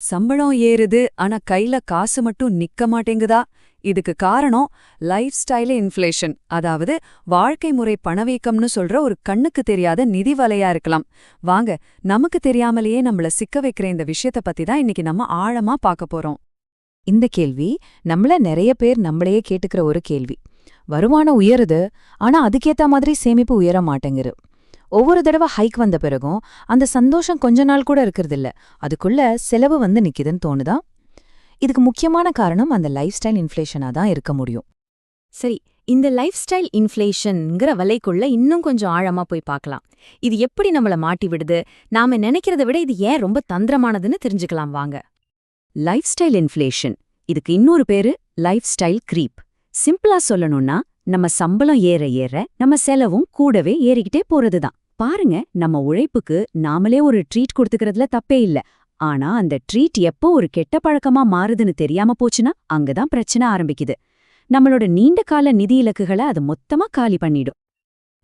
சம்பளம் ஏறுது ஆனா கையில காசு மட்டும் நிக்க மாட்டேங்குதா? இதுக்கு காரணம் லைஃப் ஸ்டைல இன்ஃப்ளேஷன், அதாவது வாழ்க்கை முறை பணவீக்கம்னு சொல்ற ஒரு கண்ணுக்கு தெரியாத நிதி வலையா இருக்கலாம். வாங்க, நமக்கு தெரியாமலேயே நம்மள சிக்க வைக்கிற இந்த விஷயத்த பத்தி தான் இன்னைக்கு நம்ம ஆழமா பார்க்க போறோம். இந்த கேள்வி நம்மள நிறைய பேர் நம்மளையே கேட்டுக்கிற ஒரு கேள்வி. வருமானம் உயருது, ஆனா அதுக்கேத்த மாதிரி சேமிப்பு உயர மாட்டேங்குது. ஒவ்வொரு தடவை ஹைக் வந்த பிறகும் அந்த சந்தோஷம் கொஞ்ச நாள் கூட இருக்கிறதில்ல. அதுக்குள்ள செலவு வந்து நிக்குதுன்னு தோணுதா? இதுக்கு முக்கியமான காரணம் அந்த லைஃப் ஸ்டைல் இன்ஃப்ளேஷனா தான் இருக்க முடியும். சரி, இந்த லைஃப் ஸ்டைல் இன்ஃப்ளேஷன்ங்கிற வலைக்குள்ள இன்னும் கொஞ்சம் ஆழமா போய் பார்க்கலாம். இது எப்படி நம்மள மாட்டி விடுது, நாம நினைக்கிறத விட இது ஏன் ரொம்ப தந்திரமானதுன்னு தெரிஞ்சுக்கலாம் வாங்க. லைஃப் ஸ்டைல் இன்ஃப்ளேஷன், இதுக்கு இன்னொரு பேரு லைஃப் ஸ்டைல் க்ரீப். சிம்பிளா சொல்லணும்னா, நம்ம சம்பளம் ஏற ஏற நம்ம செலவும் கூடவே ஏறிக்கிட்டே போறதுதான். பாருங்க, நம்ம உழைப்புக்கு நாமளே ஒரு ட்ரீட் கொடுத்துக்கிறதுல தப்பே இல்ல. ஆனா அந்த ட்ரீட் எப்போ ஒரு கெட்ட பழக்கமா மாறுதுன்னு தெரியாம போச்சுன்னா அங்கதான் பிரச்சனை ஆரம்பிக்குது. நம்மளோட நீண்ட கால நிதி இலக்குகளை அது மொத்தமா காலி பண்ணிடும்.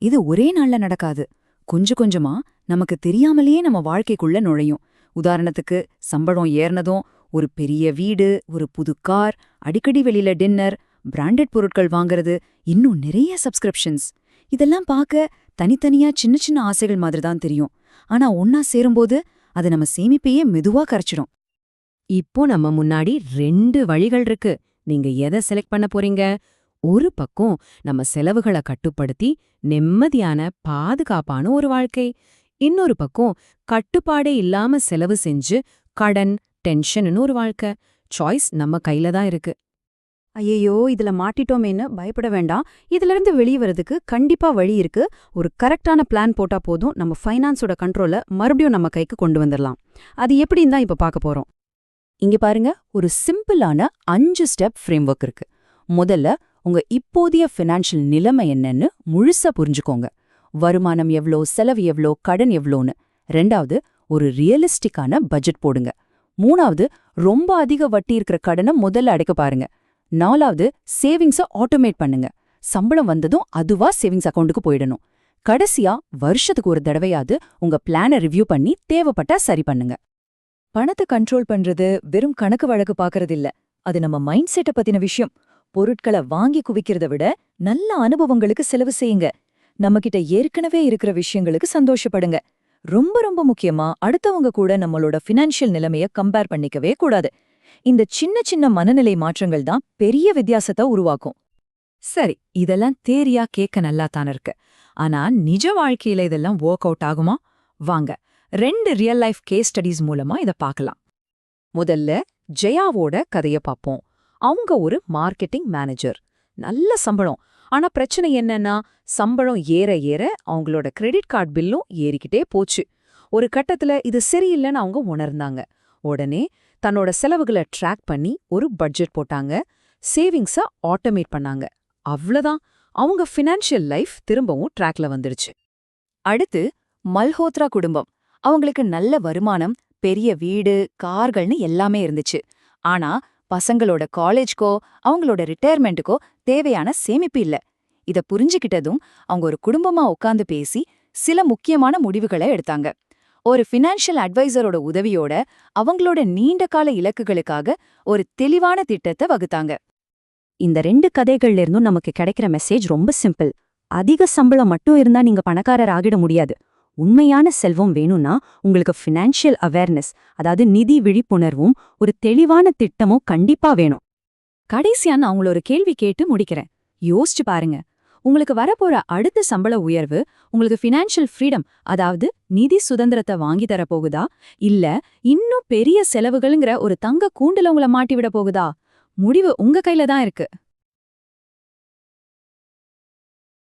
இது ஒரே நாள்ல நடக்காது. கொஞ்சம் கொஞ்சமா நமக்கு தெரியாமலேயே நம்ம வாழ்க்கைக்குள்ள நுழையும். உதாரணத்துக்கு, சம்பளம் ஏறினதும் ஒரு பெரிய வீடு, ஒரு புது கார், அடிக்கடி வெளியில டின்னர், பிராண்டட் பொருட்கள் வாங்குறது, இன்னும் நிறைய சப்ஸ்கிரிப்ஷன்ஸ். இதெல்லாம் பார்க்க தனித்தனியா சின்ன சின்ன ஆசைகள் மாதிரி தான் தெரியும். ஆனா ஒன்னா சேரும்போது அது நம்ம சேமிப்பையே மெதுவா கரைச்சிடும். இப்போ நம்ம முன்னாடி 2 வழிகள் இருக்கு. நீங்க எதை செலக்ட் பண்ண போறீங்க? ஒரு பக்கம் நம்ம செலவுகளை கட்டுப்படுத்தி நிம்மதியான பாதுகாப்பான ஒரு வாழ்க்கை. இன்னொரு பக்கம் கட்டுப்பாடே இல்லாம செலவு செஞ்சு கடன், டென்ஷன்னு ஒரு வாழ்க்கை. சாய்ஸ் நம்ம கையில தான் இருக்கு. ஐயோ, இதுல மாட்டிட்டோமேன்னு பயப்பட வேண்டாம். இதுல இருந்து வெளியே வரதுக்கு கண்டிப்பா வழி இருக்கு. ஒரு கரெக்டான பிளான் போட்டா போதும், நம்ம ஃபைனான்ஸோட கண்ட்ரோல மறுபடியும் நம்ம கைக்கு கொண்டு வந்துடலாம். அது எப்படின்னு தான் இப்ப பார்க்க போறோம். இங்க பாருங்க, ஒரு சிம்பிளான 5 ஸ்டெப் ஃப்ரேம்வொர்க் இருக்கு. முதல்ல, உங்க இப்போதைய ஃபினான்ஷியல் நிலைமை என்னன்னு முழுசா புரிஞ்சுக்கோங்க. வருமானம் எவ்ளோ, செலவு எவ்ளோ, கடன் எவ்ளோன்னு. 2வது, ஒரு ரியலிஸ்டிக்கான பட்ஜெட் போடுங்க. 3வது, ரொம்ப அதிக வட்டி இருக்கிற கடனை முதல்ல அடைக்க பாருங்க. 4வது, சேவிங்ஸை ஆட்டோமேட் பண்ணுங்க. சம்பளம் வந்ததும் அதுவா சேவிங்ஸ் அக்கௌண்ட்டுக்கு போயிடணும். கடைசியா, வருஷத்துக்கு ஒரு தடவையாவது உங்க பிளானை ரிவ்யூ பண்ணி தேவைப்பட்டா சரி பண்ணுங்க. பணத்தை கண்ட்ரோல் பண்றது வெறும் கணக்கு வழக்கு பாக்கறது இல்ல. அது நம்ம மைண்ட் செட்டை பத்தின விஷயம். பொருட்களை வாங்கி குவிக்கிறத விட நல்ல அனுபவங்களுக்கு செலவு செய்யுங்க. நம்மகிட்ட ஏற்கனவே இருக்கிற விஷயங்களுக்கு சந்தோஷப்படுங்க. ரொம்ப ரொம்ப முக்கியமா, அடுத்தவங்க கூட நம்மளோட ஃபினான்ஷியல் நிலைமைய கம்பேர் பண்ணிக்கவே கூடாது. இந்த சின்ன சின்ன மனநிலை மாற்றங்கள் தான் பெரிய வித்தியாசத்தை உருவாக்கும். சரி, இதெல்லாம் தேரியா கேட்க நல்லா தானே இருக்கு. ஆனா நிஜ வாழ்க்கையில இதெல்லாம் ஒர்க் அவுட் ஆகுமா? வாங்க, 2 ரியல் லைஃப் கேஸ் ஸ்டடீஸ் மூலமா இத பார்க்கலாம். முதல்ல ஜெயாவோட கதைய பார்ப்போம். அவங்க ஒரு மார்க்கெட்டிங் மேனேஜர். நல்ல சம்பளம். ஆனா பிரச்சனை என்னன்னா, சம்பளம் ஏற ஏற அவங்களோட கிரெடிட் கார்டு பில்லும் ஏறிக்கிட்டே போச்சு. ஒரு கட்டத்துல இது சரியில்லைன்னு அவங்க உணர்ந்தாங்க. உடனே தன்னோட செலவுகளை ட்ராக் பண்ணி ஒரு பட்ஜெட் போட்டாங்க. சேவிங்ஸ ஆட்டோமேட் பண்ணாங்க. அவ்வளவுதான், அவங்க ஃபினான்ஷியல் லைஃப் திரும்பவும் ட்ராக்ல வந்துடுச்சு. அடுத்து மல்ஹோத்ரா குடும்பம். அவங்களுக்கு நல்ல வருமானம், பெரிய வீடு, கார்கள்னு எல்லாமே இருந்துச்சு. ஆனா பசங்களோட காலேஜ்க்கோ அவங்களோட ரிட்டையர்மெண்ட்டுக்கோ தேவையான சேமிப்பு இல்ல. இத புரிஞ்சுக்கிட்டதும் அவங்க ஒரு குடும்பமா உட்கார்ந்து பேசி சில முக்கியமான முடிவுகளை எடுத்தாங்க. ஒரு ஃபினான்ஷியல் அட்வைசரோட உதவியோட அவங்களோட நீண்ட கால இலக்குகளுக்காக ஒரு தெளிவான திட்டத்தை வகுத்தாங்க. இந்த 2 கதைகள்ல இருந்தும் நமக்கு கிடைக்கிற மெசேஜ் ரொம்ப சிம்பிள். அதிக சம்பளம் மட்டும் இருந்தா நீங்க பணக்காரர் ஆகிட முடியாது. உண்மையான செல்வம் வேணும்னா உங்களுக்கு ஃபினான்ஷியல் அவேர்னஸ், அதாவது நிதி விழிப்புணர்வும் ஒரு தெளிவான திட்டமும் கண்டிப்பா வேணும். கடைசியா நான் உங்கள ஒரு கேள்வி கேட்டு முடிக்கிறேன். யோசிச்சு பாருங்க. உங்களுக்கு வரப்போற அடுத்த சம்பள உயர்வு உங்களுக்கு ஃபினான்ஷியல் ஃப்ரீடம், அதாவது நிதி சுதந்திரத்தை வாங்கி தர போகுதா, இல்ல இன்னும் பெரிய செலவுகள்ங்கிற ஒரு தங்க கூண்டுல உங்களை மாட்டி விட போகுதா? முடிவு உங்க கையில தான் இருக்கு.